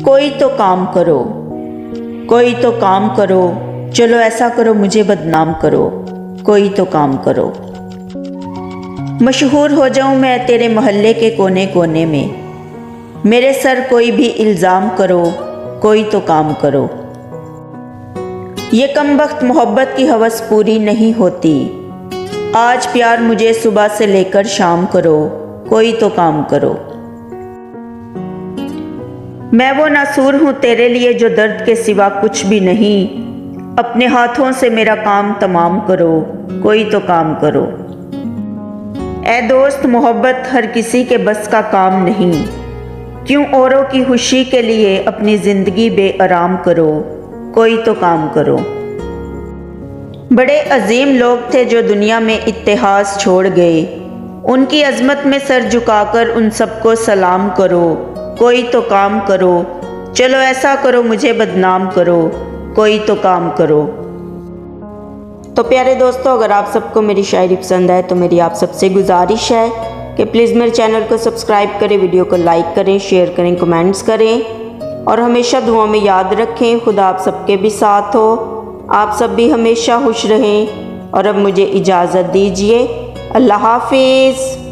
कोई तो काम करो, कोई तो काम करो, चलो ऐसा करो मुझे बदनाम करो, कोई तो काम करो। मशहूर हो जाऊं मैं तेरे मोहल्ले के कोने कोने में, मेरे सर कोई भी इल्ज़ाम करो, कोई तो काम करो। ये कमबख्त मोहब्बत की हवस पूरी नहीं होती, आज प्यार मुझे सुबह से लेकर शाम करो, कोई तो काम करो। मैं वो नासूर हूँ तेरे लिए जो दर्द के सिवा कुछ भी नहीं, अपने हाथों से मेरा काम तमाम करो, कोई तो काम करो। ए दोस्त मोहब्बत हर किसी के बस का काम नहीं, क्यों औरों की खुशी के लिए अपनी ज़िंदगी बेआराम करो, कोई तो काम करो। बड़े अजीम लोग थे जो दुनिया में इतिहास छोड़ गए, उनकी अजमत में सर झुकाकर उन सबको सलाम करो, कोई तो काम करो। चलो ऐसा करो मुझे बदनाम करो, कोई तो काम करो। तो प्यारे दोस्तों, अगर आप सबको मेरी शायरी पसंद आए तो मेरी आप सबसे गुजारिश है कि प्लीज़ मेरे चैनल को सब्सक्राइब करें, वीडियो को लाइक करें, शेयर करें, कमेंट्स करें और हमेशा दुआ में याद रखें। खुदा आप सबके भी साथ हो, आप सब भी हमेशा खुश रहें। और अब मुझे इजाज़त दीजिए, अल्लाह हाफिज़।